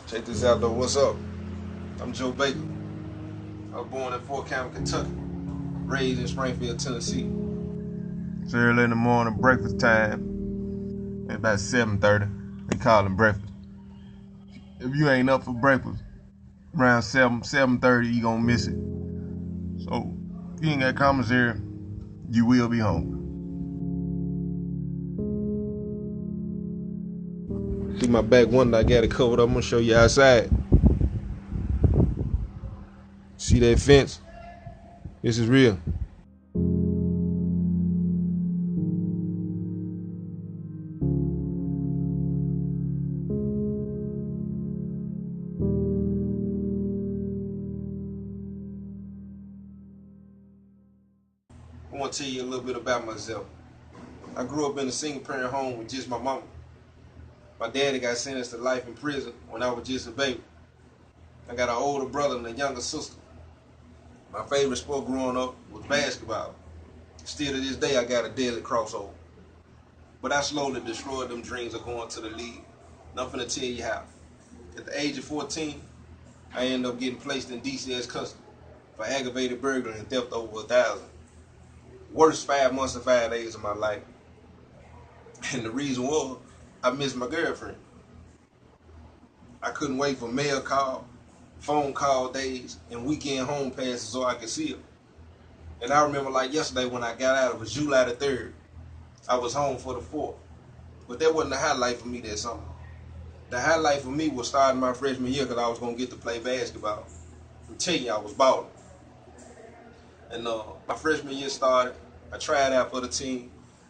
Check this out though, what's up? I'm Joe Baker. I was born in Fort Campbell, Kentucky, raised in Springfield, Tennessee. It's early in the morning, breakfast time. It's about 7:30. They call it breakfast. If you ain't up for breakfast around 7:30, you gonna miss it. So if you ain't got commissary, you will be home. See my back window, I got it covered up. I'm gonna show you outside. See that fence? This is real. I want to tell you a little bit about myself. I grew up in a single parent home with just my mama. My daddy got sentenced to life in prison when I was just a baby. I got an older brother and a younger sister. My favorite sport growing up was basketball. Still to this day, I got a deadly crossover. But I slowly destroyed them dreams of going to the league. Nothing to tell you how. At the age of 14, I ended up getting placed in DCS custody for aggravated burglary and theft over 1,000. Worst 5 months and 5 days of my life. And the reason was, I missed my girlfriend. I couldn't wait for mail call, phone call days, and weekend home passes so I could see her. And I remember like yesterday when I got out, it was July the 3rd. I was home for the 4th. But that wasn't the highlight for me that summer. The highlight for me was starting my freshman year because I was going to get to play basketball. I'm telling you, I was balling. And my freshman year started. I tried out for the team,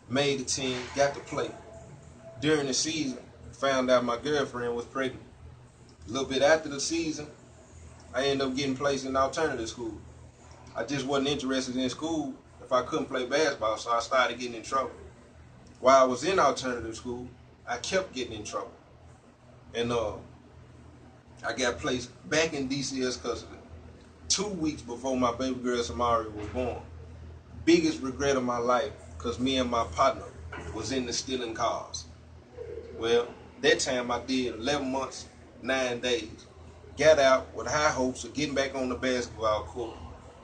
made the team, got to play. During the season, found out my girlfriend was pregnant. A little bit after the season, I ended up getting placed in alternative school. I just wasn't interested in school if I couldn't play basketball, so I started getting in trouble. While I was in alternative school, I kept getting in trouble. And I got placed back in DCS custody 2 weeks before my baby girl Samari was born. Biggest regret of my life, because me and my partner was into stealing cars. Well, that time I did 11 months, 9 days. Got out with high hopes of getting back on the basketball court.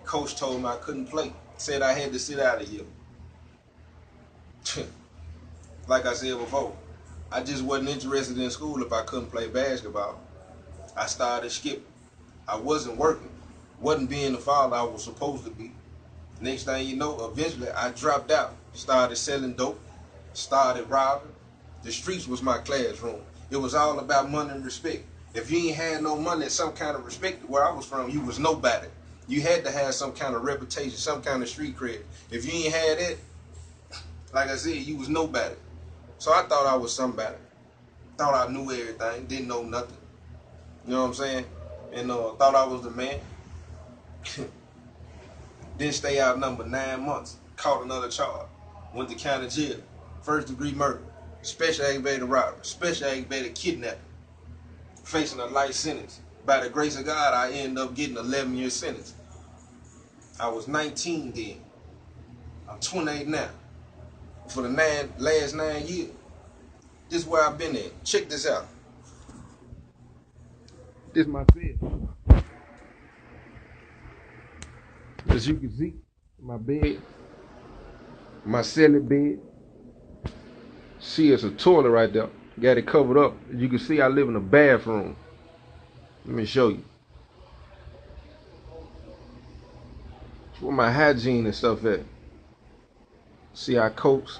Coach told me I couldn't play. Said I had to sit out a year. Like I said before, I just wasn't interested in school if I couldn't play basketball. I started skipping. I wasn't working. Wasn't being the father I was supposed to be. Next thing you know, eventually I dropped out. Started selling dope. Started robbing. The streets was my classroom. It was all about money and respect. If you ain't had no money and some kind of respect, where I was from, you was nobody. You had to have some kind of reputation, some kind of street cred. If you ain't had that, like I said, you was nobody. So I thought I was somebody. Thought I knew everything, didn't know nothing. You know what I'm saying? And thought I was the man. Didn't stay out number 9 months. Caught another charge. Went to county jail. 1st-degree murder. Special aggravated robbery. Special aggravated kidnapping. Facing a life sentence. By the grace of God, I ended up getting 11-year sentence. I was 19 then. I'm 28 now. For the last 9 years, this is where I've been at. Check this out. This is my bed. As you can see, my bed, my cellular bed. See, it's a toilet right there. Got it covered up. As you can see, I live in a bathroom. Let me show you. It's where my hygiene and stuff at. See our coats.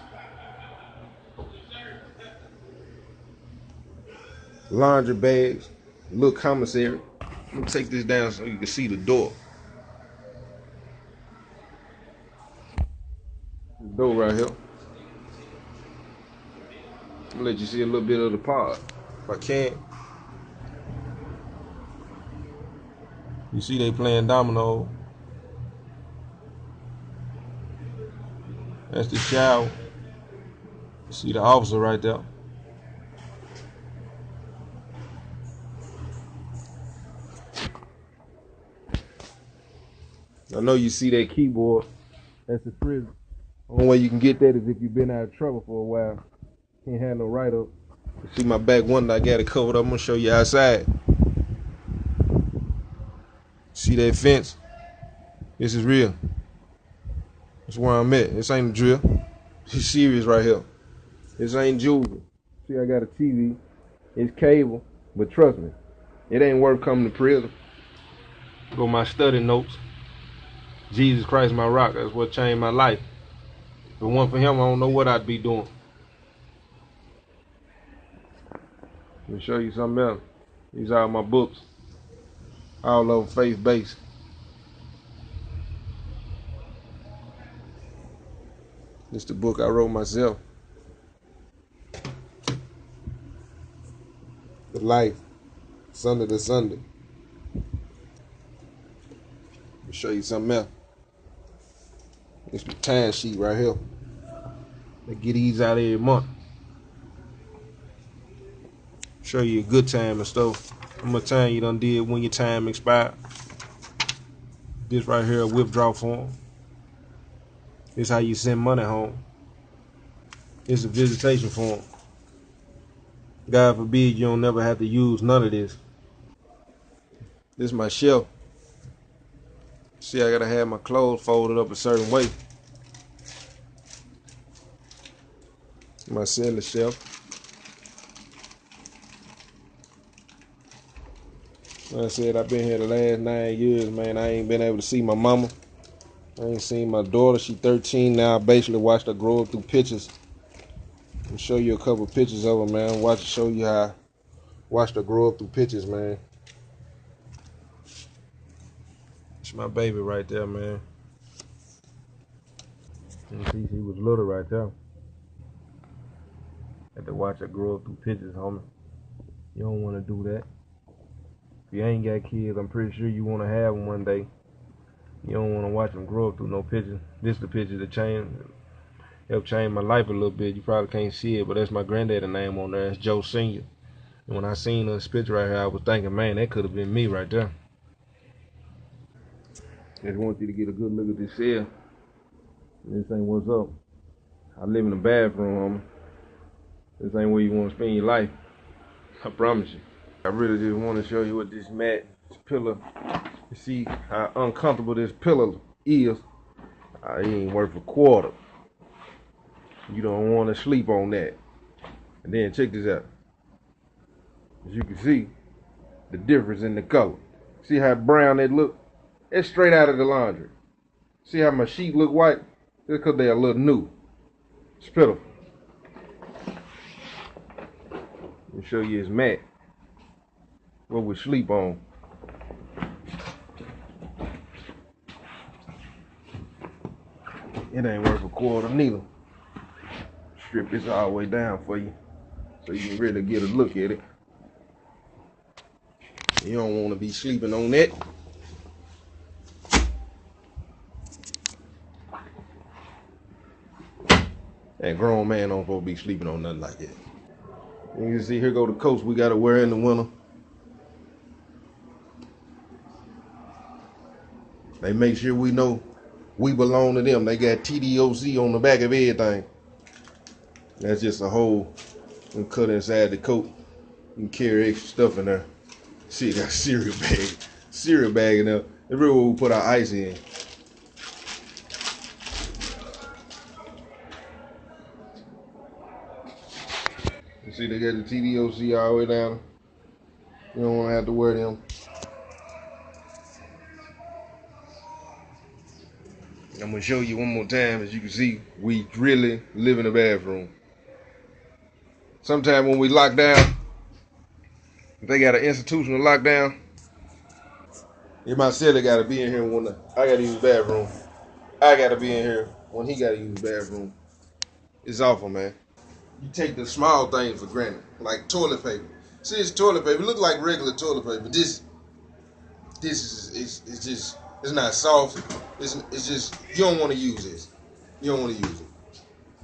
Laundry bags. Little commissary. Let me take this down so you can see the door. The door right here. I'll let you see a little bit of the pod, if I can. You see they playing domino. That's the shower. You see the officer right there. I know you see that keyboard. That's the prison. Only way you can get that is if you've been out of trouble for a while. Can't have no write-up. See my back window, I got it covered up. I'm gonna show you outside. See that fence? This is real. That's where I'm at. This ain't a drill. This serious right here. This ain't jewelry. See, I got a TV. It's cable. But trust me, it ain't worth coming to prison. Go my study notes. Jesus Christ, my rock. That's what changed my life. If it wasn't for him, I don't know what I'd be doing. Let me show you something else. These are my books. All of them faith-based. This is the book I wrote myself. The Life, Sunday to Sunday. Let me show you something else. This the time sheet right here. They get these out every month. Show you a good time and stuff. How much time you done did when your time expired. This right here, a withdrawal form. This how you send money home. It's a visitation form. God forbid you don't never have to use none of this. This is my shelf. See, I gotta have my clothes folded up a certain way. My cellar shelf. Like I said, I've been here the last 9 years, man. I ain't been able to see my mama. I ain't seen my daughter. She 13 now. I basically watched her grow up through pictures. I'll show you a couple pictures of her, man. Show you how I watched her grow up through pictures, man. It's my baby right there, man. You see, she was little right there. Had to watch her grow up through pictures, homie. You don't want to do that. If you ain't got kids, I'm pretty sure you want to have them one day. You don't want to watch them grow up through no pictures. This is the picture that helped change my life a little bit. You probably can't see it, but that's my granddad's name on there. It's Joe Sr. And when I seen this picture right here, I was thinking, man, that could have been me right there. I just want you to get a good look at this cell. This ain't what's up. I live in the bathroom, homie. This ain't where you want to spend your life. I promise you. I really just want to show you what this mat, this pillow, you see how uncomfortable this pillow is. It ain't worth a quarter. You don't want to sleep on that. And then check this out. As you can see, the difference in the color. See how brown it look? It's straight out of the laundry. See how my sheet look white? Just because they're a little new. It's pitiful. Let me show you his mat. What we sleep on. It ain't worth a quarter neither. Strip this all the way down for you so you can really get a look at it. You don't want to be sleeping on that. That grown man don't supposed to be sleeping on nothing like that. You can see here go the coats we gotta wear in the winter. They make sure we know we belong to them. They got TDOC on the back of everything. That's just a hole and cut inside the coat. You can carry extra stuff in there. See, it got a cereal bag in there. That's really where we put our ice in. You see, they got the TDOC all the way down. You don't want to have to wear them. I'm going to show you one more time. As you can see, we really live in the bathroom. Sometimes when we lock down, if they got an institutional lockdown, if my celly got to be in here when I got to use the bathroom, I got to be in here when he got to use the bathroom. It's awful, man. You take the small things for granted, like toilet paper. See, it's toilet paper. It look like regular toilet paper. This is it's not soft. It's just, you don't want to use this. You don't want to use it.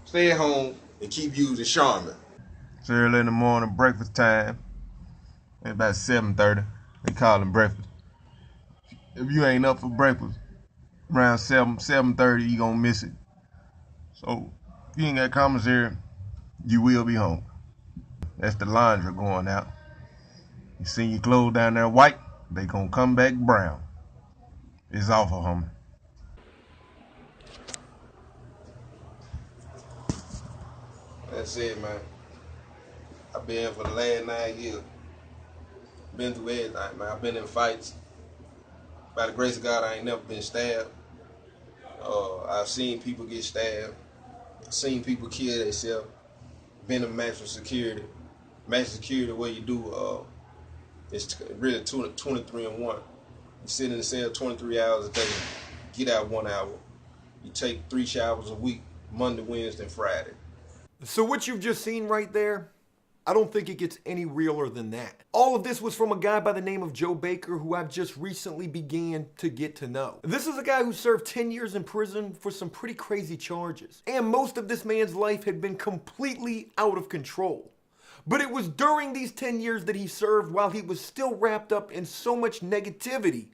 Stay at home and keep using Charmin. It's early in the morning, breakfast time. It's about 7:30. They call it breakfast. If you ain't up for breakfast around 7:30, you gonna miss it. So if you ain't got commissary, you will be home. That's the laundry going out. You see your clothes down there white, they gonna come back brown. It's awful, homie. That's it, man. I've been here for the last 9 years. Been through everything, man. I've been in fights. By the grace of God, I ain't never been stabbed. I've seen people get stabbed. Seen people kill themselves. Been in maximum security. Maximum security, what you do, it's really 23 and 1. You sit in the cell 23 hours a day. Get out 1 hour. You take 3 showers a week, Monday, Wednesday, and Friday. So what you've just seen right there, I don't think it gets any realer than that. All of this was from a guy by the name of Joe Baker, who I've just recently began to get to know. This is a guy who served 10 years in prison for some pretty crazy charges. And most of this man's life had been completely out of control. But it was during these 10 years that he served, while he was still wrapped up in so much negativity,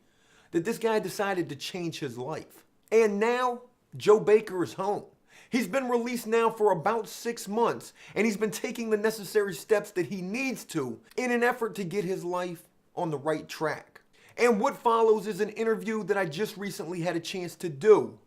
that this guy decided to change his life. And now, Joe Baker is home. He's been released now for about 6 months, and he's been taking the necessary steps that he needs to in an effort to get his life on the right track. And what follows is an interview that I just recently had a chance to do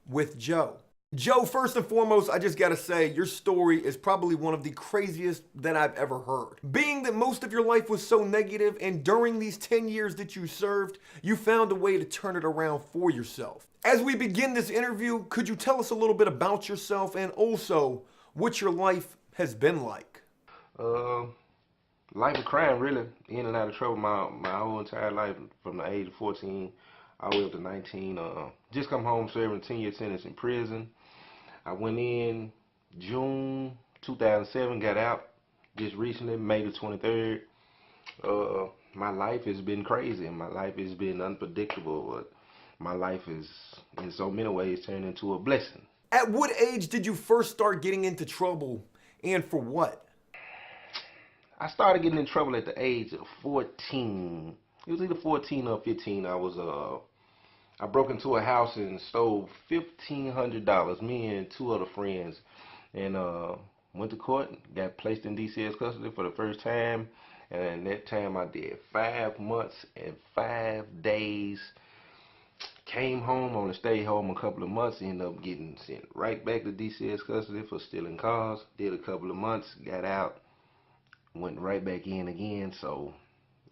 with Joe. Joe, first and foremost, I just gotta say, your story is probably one of the craziest that I've ever heard. Being that most of your life was so negative, and during these 10 years that you served, you found a way to turn it around for yourself. As we begin this interview, could you tell us a little bit about yourself and also what your life has been like? Life of crime, really. In and out of trouble my whole entire life, from the age of 14 all the way up to 19. Just come home serving a 10-year sentence in prison. I went in June 2007, got out just recently, May the 23rd. My life has been crazy. My life has been unpredictable, but my life is, in so many ways, turned into a blessing. At what age did you first start getting into trouble, and for what? I started getting in trouble at the age of 14. It was either 14 or 15. I broke into a house and stole $1,500, me and 2 other friends, and went to court, got placed in DCS custody for the first time, and that time I did 5 months and 5 days. Came home, only stayed home a couple of months, ended up getting sent right back to DCS custody for stealing cars. Did a couple of months, got out, went right back in again, so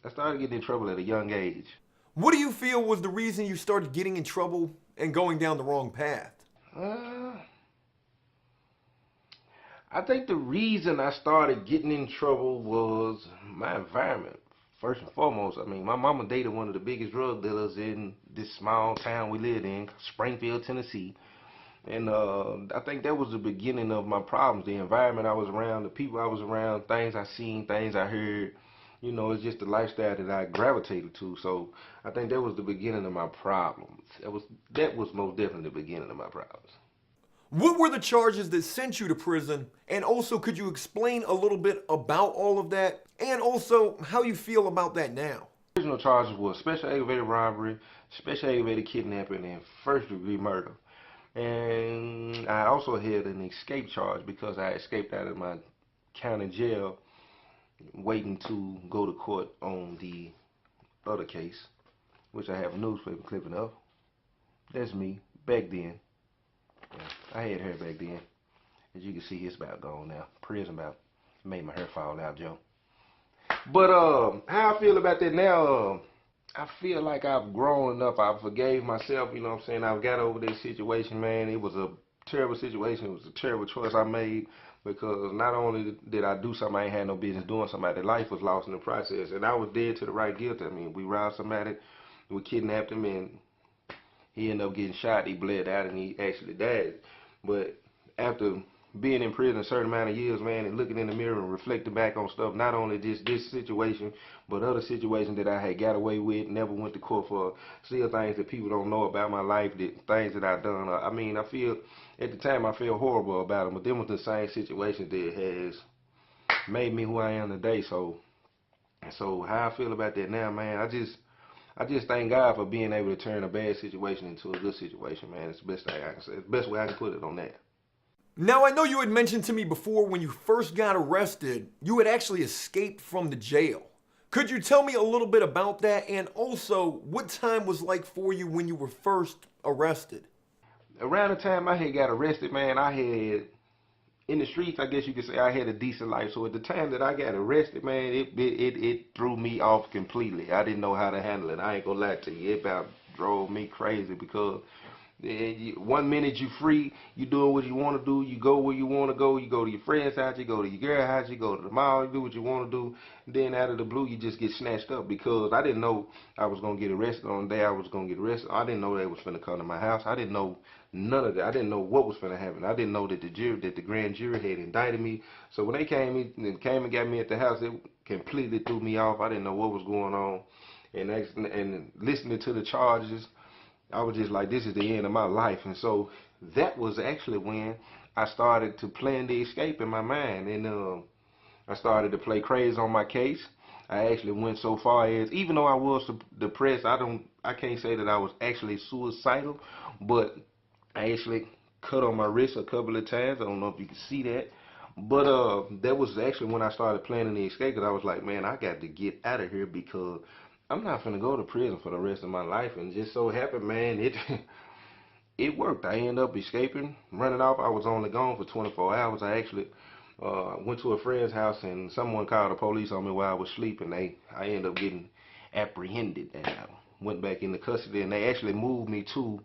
I started getting in trouble at a young age. What do you feel was the reason you started getting in trouble and going down the wrong path? I think the reason I started getting in trouble was my environment. First and foremost, I mean, my mama dated one of the biggest drug dealers in this small town we lived in, Springfield, Tennessee. And I think that was the beginning of my problems. The environment I was around, the people I was around, things I seen, things I heard. You know, it's just the lifestyle that I gravitated to. So I think that was the beginning of my problems. That was most definitely the beginning of my problems. What were the charges that sent you to prison? And also, could you explain a little bit about all of that? And also, how you feel about that now? The original charges were special aggravated robbery, special aggravated kidnapping, and first-degree murder. And I also had an escape charge because I escaped out of my county jail waiting to go to court on the other case, which I have a newspaper clipping of. That's me back then. Yeah, I had hair back then. As you can see, it's about gone now. Prison about made my hair fall out, Joe. But how I feel about that now, I feel like I've grown up. I forgave myself, you know what I'm saying? I've got over this situation, man. It was a terrible situation. It was a terrible choice I made, because not only did I do something I ain't had no business doing, somebody's life was lost in the process. And I was dead to the right guilt. I mean, we robbed somebody, we kidnapped him, and he ended up getting shot. He bled out and he actually died. But after being in prison a certain amount of years, man, and looking in the mirror and reflecting back on stuff, not only just this situation, but other situations that I had got away with, never went to court for, still things that people don't know about my life, things that I've done. I mean, I feel, at the time, I feel horrible about them, but them was the same situations that has made me who I am today. So how I feel about that now, man, I just thank God for being able to turn a bad situation into a good situation, man. It's the best thing I can say. It's the best way I can put it on that. Now, I know you had mentioned to me before, when you first got arrested, you had actually escaped from the jail. Could you tell me a little bit about that, and also what time was like for you when you were first arrested? Around the time I had got arrested, man, I had in the streets, I guess you could say I had a decent life. So at the time that I got arrested, man, it threw me off completely. I didn't know how to handle it. I ain't gonna lie to you. It about drove me crazy because one minute you free, you doing what you want to do, you go where you want to go, you go to your friend's house, you go to your girl's house, you go to the mall, you do what you want to do. Then out of the blue, you just get snatched up because I didn't know I was gonna get arrested on the day I was gonna get arrested. I didn't know they was finna come to my house. I didn't know none of that. I didn't know what was finna happen. I didn't know that the grand jury had indicted me. So when they came and got me at the house, it completely threw me off. I didn't know what was going on, and listening to the charges, I was just like, this is the end of my life. And so that was actually when I started to plan the escape in my mind, and I started to play crazy on my case. I actually went so far as, even though I was depressed, I can't say that I was actually suicidal, but I actually cut on my wrist a couple of times. I don't know if you can see that. But that was actually when I started planning the escape, because I was like, man, I got to get out of here because I'm not going to go to prison for the rest of my life. And just so happened, man, it worked. I ended up escaping, running off. I was only gone for 24 hours. I actually went to a friend's house and someone called the police on me while I was sleeping. I ended up getting apprehended and I went back into custody, and they actually moved me to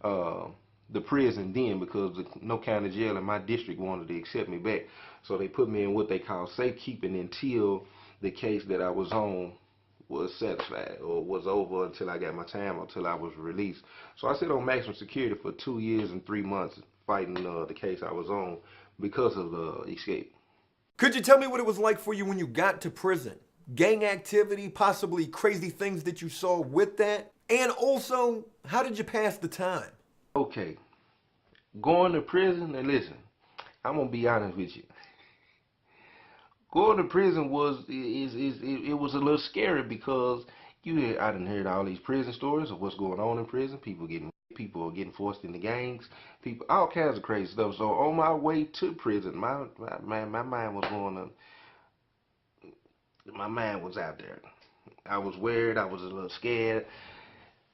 the prison then because the No County Jail in my district wanted to accept me back. So they put me in what they call safekeeping until the case that I was on was satisfied or was over, until I got my time, until I was released. So I sit on maximum security for 2 years and 3 months fighting the case I was on because of the escape. Could you tell me what it was like for you when you got to prison? Gang activity, possibly crazy things that you saw with that? And also, how did you pass the time? Okay, going to prison, and listen, I'm gonna be honest with you. Going to prison it was a little scary because I done heard all these prison stories of what's going on in prison. People are getting forced into gangs, people, all kinds of crazy stuff. So on my way to prison, my mind was my mind was out there. I was worried. I was a little scared.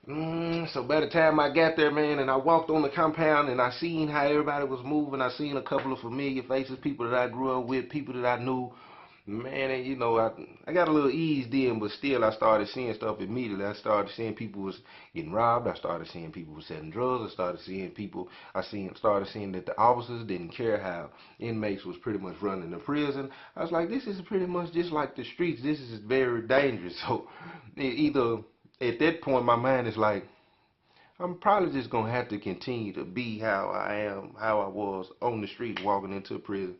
So by the time I got there, man, and I walked on the compound and I seen how everybody was moving, I seen a couple of familiar faces, people that I grew up with, people that I knew. Man, and I got a little eased in, but still I started seeing stuff immediately. I started seeing people was getting robbed. I started seeing people was selling drugs. Started seeing that the officers didn't care how inmates was pretty much running the prison. I was like, this is pretty much just like the streets. This is very dangerous. So either at that point my mind is like, I'm probably just gonna have to continue to be how I was on the street walking into prison.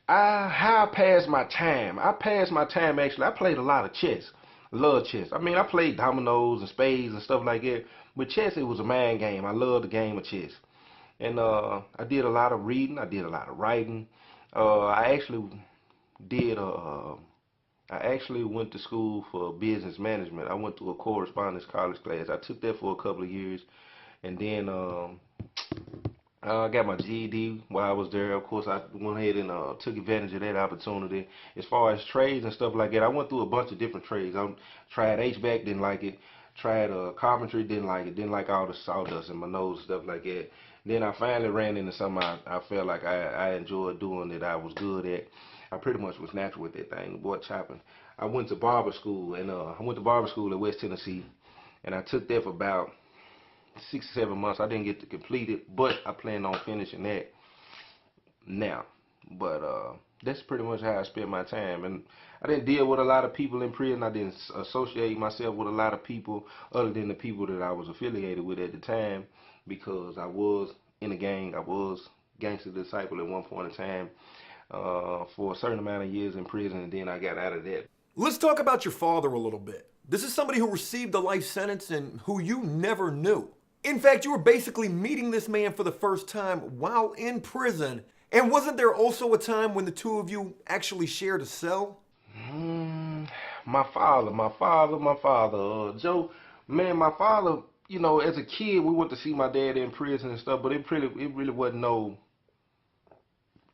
How I passed my time. I passed my time actually. I played a lot of chess. Love chess. I mean, I played dominoes and spades and stuff like that. But chess, it was a mind game. I loved the game of chess. And I did a lot of reading. I did a lot of writing. I actually did I actually went to school for business management. I went to a correspondence college class. I took that for a couple of years, and then I got my GED while I was there. Of course, I went ahead and took advantage of that opportunity. As far as trades and stuff like that, I went through a bunch of different trades. I tried HVAC, didn't like it. Tried carpentry, didn't like it. Didn't like all the sawdust in my nose, stuff like that. Then I finally ran into something I felt like I enjoyed doing, that I was good at. I pretty much was natural with that thing, boy chopping. I went to barber school, and I went to barber school at West Tennessee, and I took that for about 6 or 7 months. I didn't get to complete it, but I plan on finishing that now. But that's pretty much how I spent my time. And I didn't deal with a lot of people in prison. I didn't associate myself with a lot of people other than the people that I was affiliated with at the time, because I was in a gang. I was gangster disciple at one point in time for a certain amount of years in prison, and then I got out of that. Let's talk about your father a little bit. This is somebody who received a life sentence and who you never knew. In fact, you were basically meeting this man for the first time while in prison. And wasn't there also a time when the two of you actually shared a cell? My father, Joe, man, my father, as a kid, we went to see my dad in prison and stuff, but it really wasn't no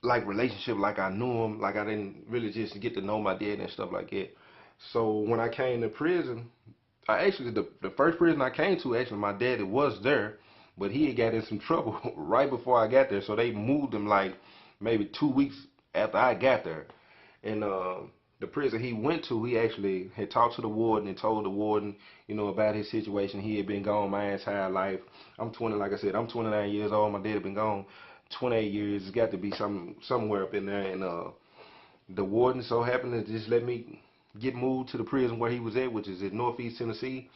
like relationship like I knew him. Like I didn't really just get to know my dad and stuff like that. So when I came to prison, I actually the first prison I came to, actually my daddy was there, but he had got in some trouble right before I got there. So they moved him like maybe 2 weeks after I got there. And the prison he went to, he actually had talked to the warden and told the warden, about his situation. He had been gone my entire life. I'm 20, like I said, I'm 29 years old. My dad had been gone 28 years. It's got to be somewhere up in there. And the warden so happened to just let me get moved to the prison where he was at, which is in Northeast Tennessee.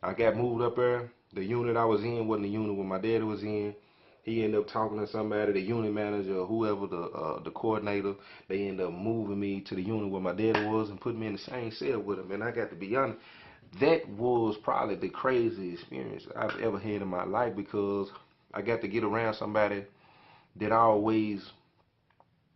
I got moved up there. The unit I was in wasn't the unit where my daddy was in. He ended up talking to somebody, the unit manager or whoever, the coordinator. They ended up moving me to the unit where my daddy was and put me in the same cell with him. And I got to be honest, that was probably the craziest experience I've ever had in my life, because I got to get around somebody that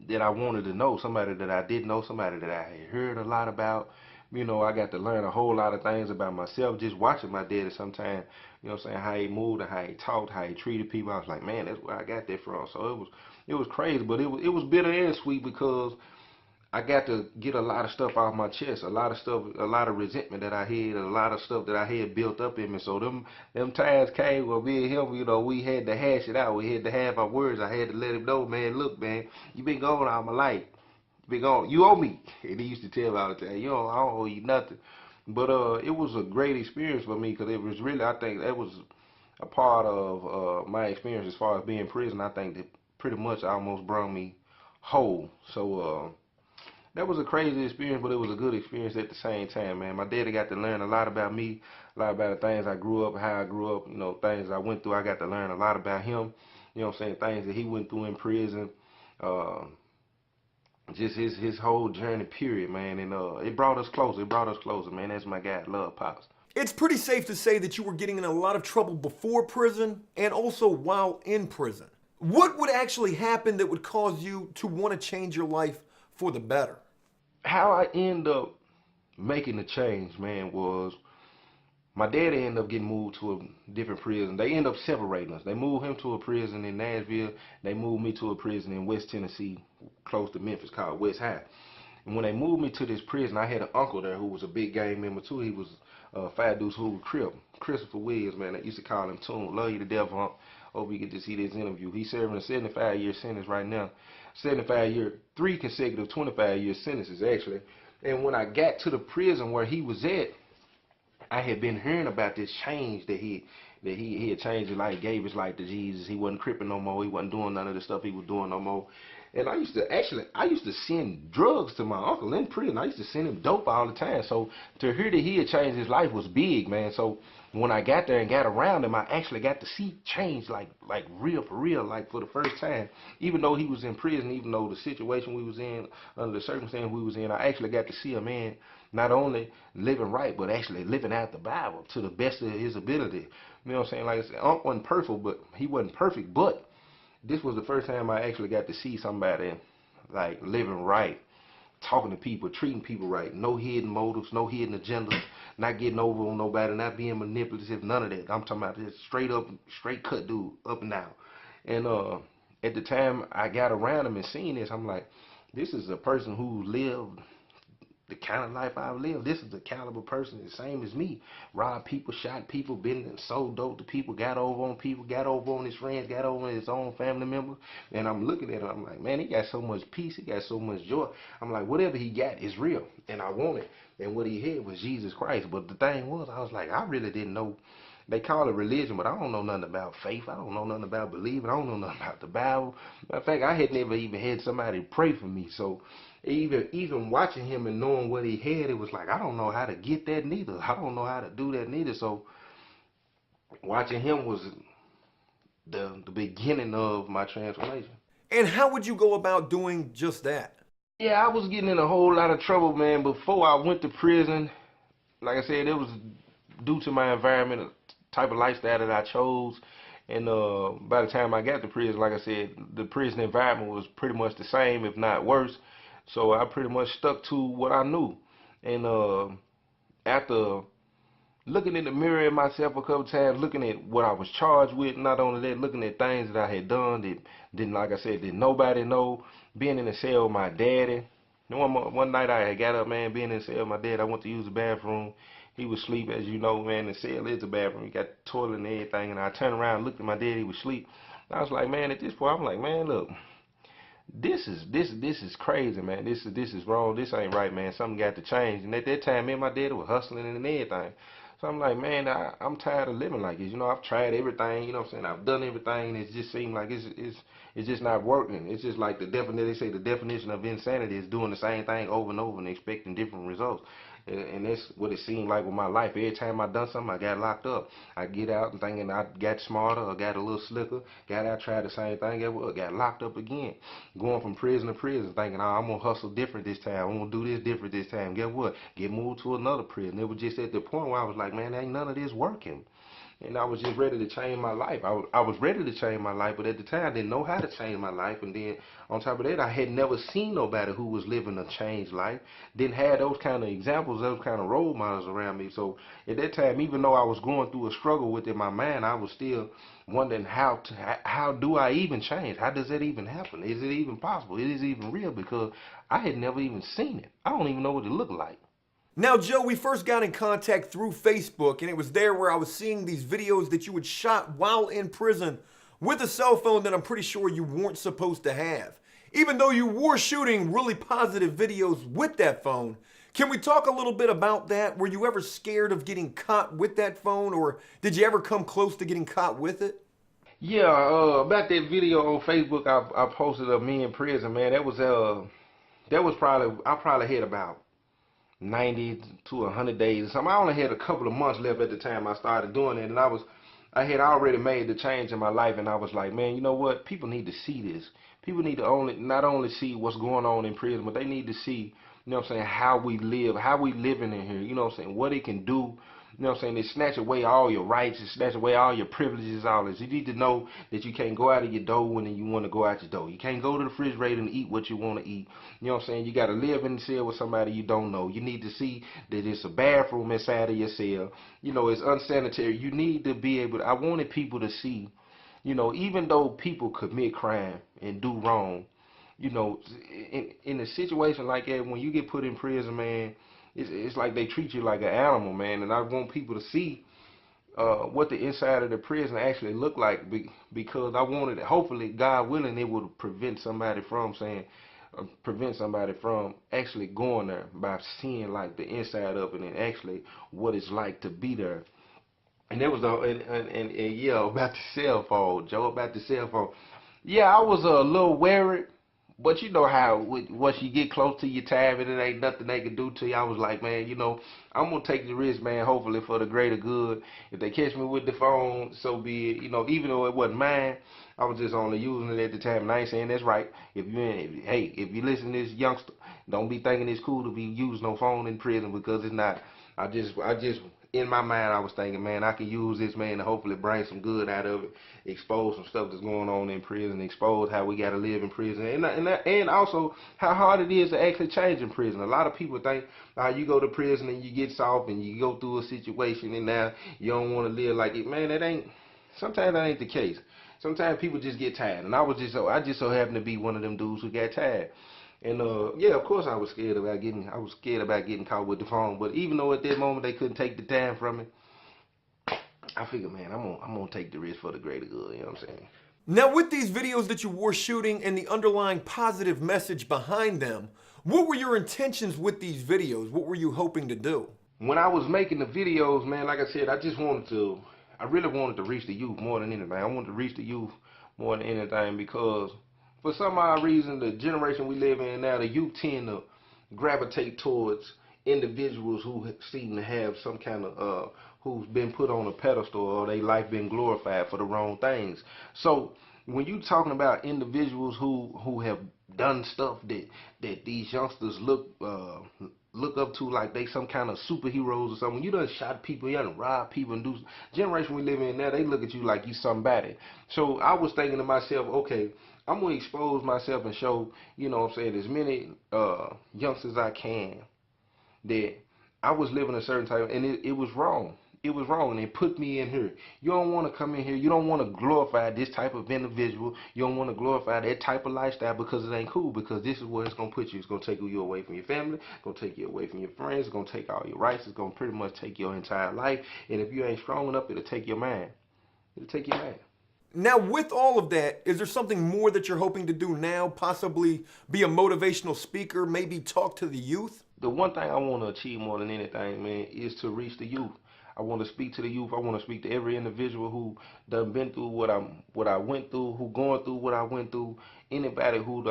that I wanted to know, somebody that I didn't know, somebody that I had heard a lot about. I got to learn a whole lot of things about myself just watching my daddy sometimes, saying, how he moved and how he talked, how he treated people. I was like, man, that's where I got that from. So it was crazy, but it was bitter and sweet, because I got to get a lot of stuff off my chest, a lot of stuff, a lot of resentment that I had, a lot of stuff that I had built up in me. So them times came where me and him, we had to hash it out. We had to have our words. I had to let him know, man, look, man, you been gone all my life. You been gone. You owe me. And he used to tell me all the time, I don't owe you nothing. But it was a great experience for me, because it was really, I think that was a part of my experience as far as being in prison. I think that pretty much almost brought me whole. So that was a crazy experience, but it was a good experience at the same time, man. My daddy got to learn a lot about me, a lot about the things I grew up, how I grew up, things I went through. I got to learn a lot about him, things that he went through in prison, just his whole journey period, man. And it brought us closer. It brought us closer, man. That's my guy. Love, Pops. It's pretty safe to say that you were getting in a lot of trouble before prison and also while in prison. What would actually happen that would cause you to want to change your life for the better? How I end up making the change, man, was my daddy ended up getting moved to a different prison. They ended up separating us. They moved him to a prison in Nashville. They moved me to a prison in West Tennessee, close to Memphis, called West High. And when they moved me to this prison, I had an uncle there who was a big gang member too. He was Fat Deuce Who Crip, Christopher Williams, man. They used to call him Toon. Love you to death, Hump. Hope you get to see this interview. He's serving a 75-year sentence right now. 75-year, 3 consecutive 25-year sentences, actually. And when I got to the prison where he was at, I had been hearing about this change that he had changed his life, gave his life to Jesus. He wasn't cripping no more. He wasn't doing none of the stuff he was doing no more. And I used to send drugs to my uncle in prison. I used to send him dope all the time. So to hear that he had changed his life was big, man. So when I got there and got around him, I actually got to see change like real for real, like for the first time. Even though he was in prison, even though the situation we was in, under the circumstance we was in, I actually got to see a man not only living right, but actually living out the Bible to the best of his ability. You know what I'm saying? Like I said, Unc wasn't perfect, but this was the first time I actually got to see somebody like living right, talking to people, treating people right, no hidden motives, no hidden agendas, not getting over on nobody, not being manipulative, none of that. I'm talking about this straight up, straight cut dude, up and down. And at the time I got around him and seen this, I'm like, this is a person who lived the kind of life I've lived. This is the caliber person, the same as me. Robbed people, shot people, been and sold dope to people, got over on his friends, got over on his own family members. And I'm looking at him, I'm like, man, he got so much peace, he got so much joy. I'm like, whatever he got is real, and I want it. And what he had was Jesus Christ. But the thing was, I was like, I really didn't know. They call it religion, but I don't know nothing about faith. I don't know nothing about believing. I don't know nothing about the Bible. Matter of fact, I had never even had somebody pray for me. So even watching him and knowing what he had, it was like, I don't know how to get that neither. I don't know how to do that neither. So watching him was the beginning of my transformation. And how would you go about doing just that? Yeah, I was getting in a whole lot of trouble, man. Before I went to prison, like I said, it was due to my environment, type of lifestyle that I chose. And by the time I got to prison, like I said, the prison environment was pretty much the same, if not worse. So I pretty much stuck to what I knew. And after looking in the mirror at myself a couple times, looking at what I was charged with, not only that, looking at things that I had done that didn't, like I said, didn't nobody know, being in the cell with my daddy, One night I had got up, man, being in the cell. My dad, I went to use the bathroom. He was asleep, as you know, man. The cell is the bathroom. You got the toilet and everything. And I turned around, and looked at my dad. He was asleep. I was like, man, at this point, I'm like, man, look, this is crazy, man. This is wrong. This ain't right, man. Something got to change. And at that time, me and my dad were hustling and everything. So I'm like, man, I'm tired of living like this. You know, I've tried everything. You know what I'm saying? I've done everything, and it just seemed like it's just not working. It's just like they say the definition of insanity is doing the same thing over and over and expecting different results. And that's what it seemed like with my life. Every time I done something, I got locked up. I get out and thinking I got smarter or got a little slicker. Got out, tried the same thing, got locked up again. Going from prison to prison, thinking, oh, I'm going to hustle different this time. I'm going to do this different this time. Guess what? Get moved to another prison. It was just at the point where I was like, man, ain't none of this working. And I was just ready to change my life. I was ready to change my life, but at the time I didn't know how to change my life. And then on top of that, I had never seen nobody who was living a changed life. Didn't have those kind of examples, those kind of role models around me. So at that time, even though I was going through a struggle within my mind, I was still wondering how do I even change? How does that even happen? Is it even possible? Is it even real? Because I had never even seen it. I don't even know what it looked like. Now, Joe, we first got in contact through Facebook, and it was there where I was seeing these videos that you had shot while in prison with a cell phone that I'm pretty sure you weren't supposed to have. Even though you were shooting really positive videos with that phone, can we talk a little bit about that? Were you ever scared of getting caught with that phone, or did you ever come close to getting caught with it? Yeah, about that video on Facebook I posted of me in prison, man. That was probably I probably had about 90 to 100 days or something. I only had a couple of months left at the time I started doing it, and I had already made the change in my life, and I was like, man, you know what? People need to see this. People need to not only see what's going on in prison, but they need to see, you know what I'm saying, how we live, how we living in here, you know what I'm saying, what it can do. You know what I'm saying? They snatch away all your rights, they snatch away all your privileges, all this. You need to know that you can't go out of your door when you want to go out your door. You can't go to the refrigerator and eat what you want to eat. You know what I'm saying? You got to live in the cell with somebody you don't know. You need to see that it's a bathroom inside of your cell. You know, it's unsanitary. You need to be able to, I wanted people to see, you know, even though people commit crime and do wrong, you know, in a situation like that, when you get put in prison, man, it's like they treat you like an animal, man. And I want people to see what the inside of the prison actually look like, because I wanted, hopefully, God willing, it would prevent somebody from actually going there by seeing like the inside of it and actually what it's like to be there. And there was and yeah, about the cell phone, Joe, about the cell phone. Yeah, I was a little wary, but you know how once you get close to your time and it ain't nothing they can do to you, I was like, man, you know, I'm gonna take the risk, man. Hopefully for the greater good. If they catch me with the phone, so be it. You know, even though it wasn't mine, I was just only using it at the time, and I ain't saying that's right. If you listen to this youngster, don't be thinking it's cool to be using no phone in prison, because it's not. I just in my mind, I was thinking, man, I can use this, man, to hopefully bring some good out of it, expose some stuff that's going on in prison, expose how we got to live in prison, and also how hard it is to actually change in prison. A lot of people think, you go to prison and you get soft and you go through a situation and now you don't want to live like it. Man, sometimes that ain't the case. Sometimes people just get tired, and I just so happened to be one of them dudes who got tired. And yeah, of course I was scared about getting caught with the phone. But even though at that moment they couldn't take the time from me, I figured, man, I'm gonna take the risk for the greater good. You know what I'm saying? Now, with these videos that you were shooting and the underlying positive message behind them, what were your intentions with these videos? What were you hoping to do? When I was making the videos, man, like I said, I really wanted to reach the youth more than anything. I wanted to reach the youth more than anything, because for some odd reason, the generation we live in now, the youth tend to gravitate towards individuals who seem to have some kind of, who's been put on a pedestal, or their life been glorified for the wrong things. So when you talking about individuals who have done stuff that these youngsters look up to, like they some kind of superheroes or something. You done shot people, you done robbed people, and do generation we live in now, they look at you like you somebody. So I was thinking to myself, okay, I'm gonna expose myself and show, you know what I'm saying, as many youngsters I can that I was living a certain type, and it was wrong. it was wrong and they put me in here. You don't want to come in here. You don't want to glorify this type of individual. You don't want to glorify that type of lifestyle because it ain't cool, because this is where it's going to put you. It's going to take you away from your family. It's going to take you away from your friends. It's going to take all your rights. It's going to pretty much take your entire life. And if you ain't strong enough, it'll take your mind. It'll take your mind. Now, with all of that, is there something more that you're hoping to do now? Possibly be a motivational speaker, maybe talk to the youth? The one thing I want to achieve more than anything, man, is to reach the youth. I want to speak to the youth. I want to speak to every individual who done been through what I went through, who going through what I went through. Anybody who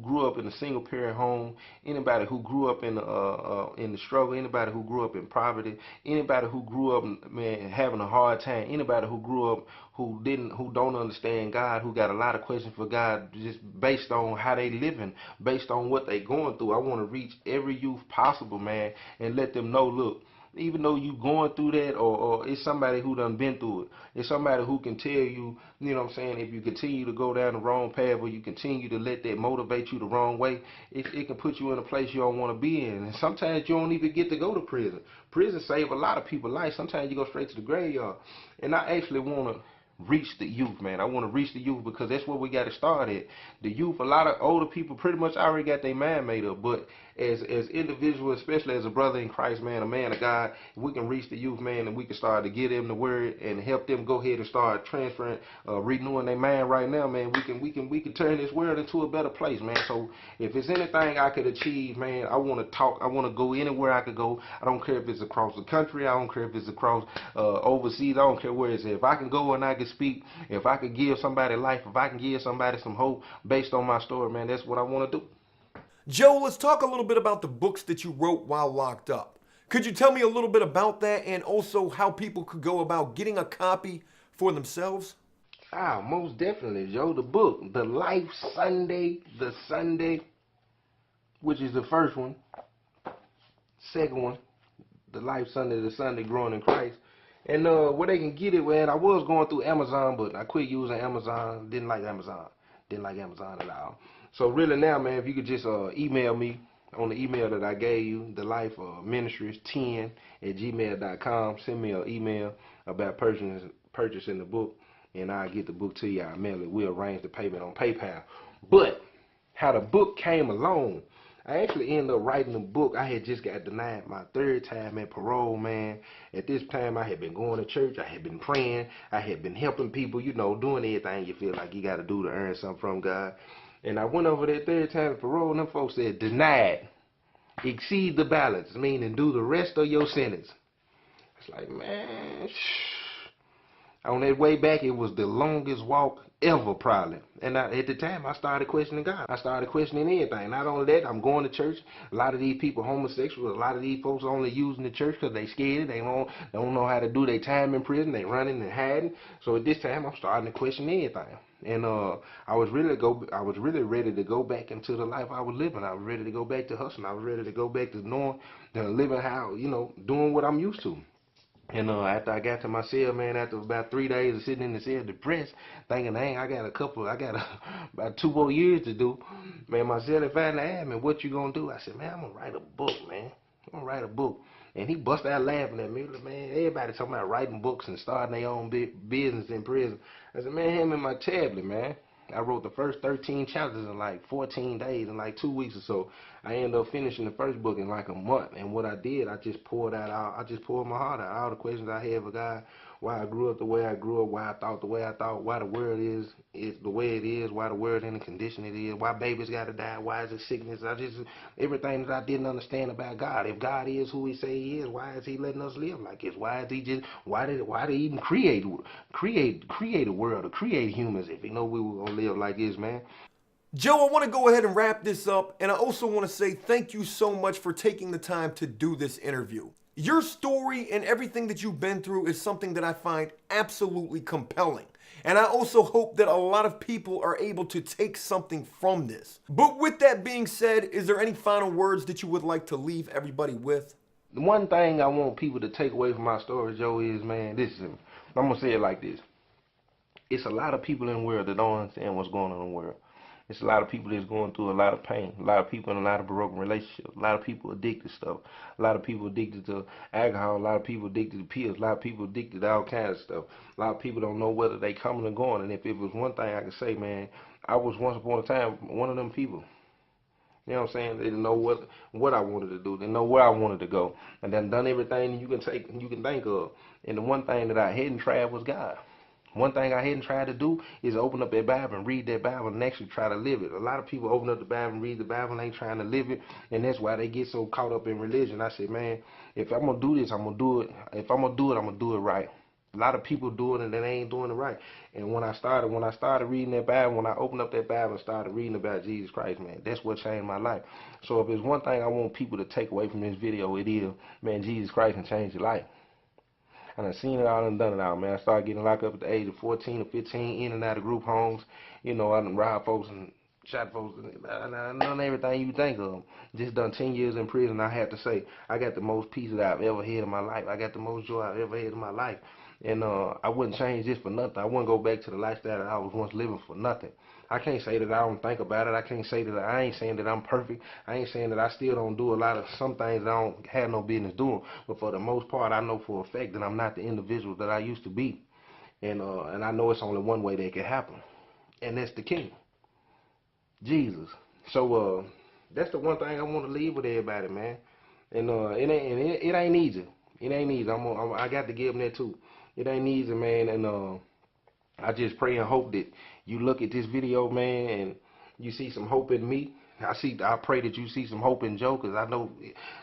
grew up in a single parent home, anybody who grew up in the struggle, anybody who grew up in poverty, anybody who grew up, man, having a hard time, anybody who grew up who don't understand God, who got a lot of questions for God just based on how they living, based on what they going through. I want to reach every youth possible, man, and let them know, look, even though you going through that, or it's somebody who done been through it. It's somebody who can tell you, you know what I'm saying, if you continue to go down the wrong path, or you continue to let that motivate you the wrong way, it can put you in a place you don't want to be in. And sometimes you don't even get to go to prison. Prison save a lot of people's life. Sometimes you go straight to the graveyard. And I actually want to reach the youth, man. I want to reach the youth because that's where we got to start at. The youth, a lot of older people pretty much already got their mind made up, but as individuals, especially as a brother in Christ, man, a man of God, we can reach the youth, man, and we can start to get them the word and help them go ahead and start transferring, renewing their mind right now, man. We can turn this world into a better place, man. So if it's anything I could achieve, man, I want to talk. I want to go anywhere I could go. I don't care if it's across the country. I don't care if it's across overseas. I don't care where it's at. If I can go and I can speak, if I could give somebody life, if I can give somebody some hope based on my story, man, that's what I want to do. Joe, let's talk a little bit about the books that you wrote while locked up. Could you tell me a little bit about that, and also how people could go about getting a copy for themselves? Most definitely, Joe. The book, The Life Sunday, which is the first one. Second one, The Life Sunday, the Sunday Growing in Christ. And where they can get it, man, I was going through Amazon, but I quit using Amazon. Didn't like Amazon at all. So really now, man, if you could just email me on the email that I gave you, thelifeministries10@gmail.com. Send me an email about purchasing the book, and I'll get the book to you. I'll mail it. We'll arrange the payment on PayPal. But how the book came along, I actually ended up writing the book. I had just got denied my third time at parole, man. At this time, I had been going to church. I had been praying. I had been helping people, you know, doing everything you feel like you got to do to earn something from God. And I went over that third time at parole, and them folks said, denied, exceed the balance, meaning do the rest of your sentence. It's like, man, on that way back, it was the longest walk ever, probably. And at the time, I started questioning God. I started questioning everything. Not only that, I'm going to church. A lot of these people homosexual. A lot of these folks only using the church because they scared. They don't know how to do their time in prison. They running and hiding. So at this time, I'm starting to question everything. And I was really ready to go back into the life I was living. I was ready to go back to hustling. I was ready to go back to living how, you know, doing what I'm used to. And after I got to my cell, man, after about 3 days of sitting in the cell depressed, thinking, dang, I got about 2 more years to do, man, my cellie finally asked me, what you gonna do? I said, man, I'm gonna write a book, man. I'm gonna write a book. And he busted out laughing at me. Like, man, everybody talking about writing books and starting their own business in prison. I said, man, hand me my tablet, man. I wrote the first 13 chapters in like 14 days, in like 2 weeks or so. I ended up finishing the first book in like a month. And what I did, I just poured my heart out, all the questions I had for God, why I grew up the way I grew up, why I thought the way I thought, why the world is the way it is, why the world in the condition it is, why babies got to die, why is it sickness. Everything that I didn't understand about God. If God is who he say he is, why is he letting us live like this? Why did he even create a world or create humans if he know we were going to live like this, man? Joe, I want to go ahead and wrap this up, and I also want to say thank you so much for taking the time to do this interview. Your story and everything that you've been through is something that I find absolutely compelling. And I also hope that a lot of people are able to take something from this. But with that being said, is there any final words that you would like to leave everybody with? The one thing I want people to take away from my story, Joe, is, man, I'm going to say it like this. It's a lot of people in the world that don't understand what's going on in the world. It's a lot of people that's going through a lot of pain. A lot of people in a lot of broken relationships. A lot of people addicted to stuff. A lot of people addicted to alcohol. A lot of people addicted to pills. A lot of people addicted to all kinds of stuff. A lot of people don't know whether they coming or going. And if it was one thing I could say, man, I was once upon a time one of them people. You know what I'm saying? They didn't know what I wanted to do. They didn't know where I wanted to go. And then done everything you can think of. And the one thing that I hadn't tried was God. One thing I hadn't tried to do is open up that Bible and read that Bible and actually try to live it. A lot of people open up the Bible and read the Bible and ain't trying to live it, and that's why they get so caught up in religion. I said, man, if I'm going to do this, I'm going to do it. If I'm going to do it, I'm going to do it right. A lot of people do it and they ain't doing it right. And when I started reading that Bible, when I opened up that Bible and started reading about Jesus Christ, man, that's what changed my life. So if there's one thing I want people to take away from this video, it is, man, Jesus Christ can change your life. And I've seen it all and done it all, man. I started getting locked up at the age of 14 or 15, in and out of group homes. You know, I done robbed folks and shot folks, and done everything you think of. Just done 10 years in prison. I have to say, I got the most peace that I've ever had in my life. I got the most joy I've ever had in my life. And I wouldn't change this for nothing. I wouldn't go back to the lifestyle that I was once living for nothing. I can't say that I don't think about it. I can't say that I ain't saying that I'm perfect. I ain't saying that I still don't do a lot of some things that I don't have no business doing. But for the most part, I know for a fact that I'm not the individual that I used to be. And I know it's only one way that can happen. And that's the King, Jesus. So that's the one thing I want to leave with everybody, man. And it ain't easy. It ain't easy. I got to give them that too. It ain't easy, man. And I just pray and hope that you look at this video, man, and you see some hope in me. I pray that you see some hope in Joe, because I know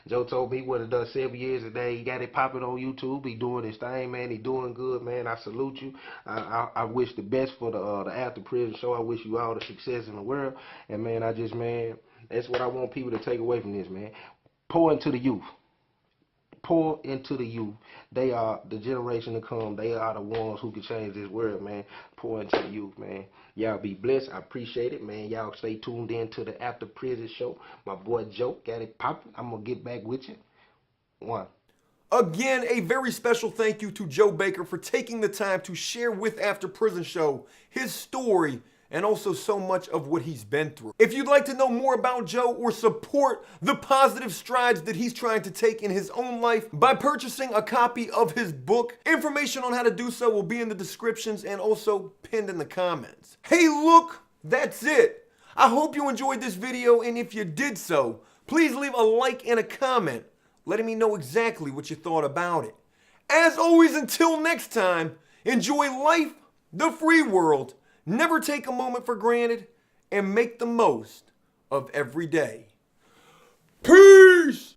Joe told me he would have done 7 years a day. He got it popping on YouTube. He doing his thing, man. He doing good, man. I salute you. I wish the best for the After Prison show. I wish you all the success in the world. And, man, that's what I want people to take away from this, man. Pour into the youth. Pour into the youth. They are the generation to come. They are the ones who can change this world, man. Pour into the youth, man. Y'all be blessed. I appreciate it, man. Y'all stay tuned in to the After Prison show. My boy Joe got it popping. I'm going to get back with you. One. Again, a very special thank you to Joe Baker for taking the time to share with After Prison Show his story and also so much of what he's been through. If you'd like to know more about Joe or support the positive strides that he's trying to take in his own life by purchasing a copy of his book, information on how to do so will be in the descriptions and also pinned in the comments. Hey, look, that's it. I hope you enjoyed this video, and if you did so, please leave a like and a comment letting me know exactly what you thought about it. As always, until next time, enjoy life, the free world, never take a moment for granted, and make the most of every day. Peace!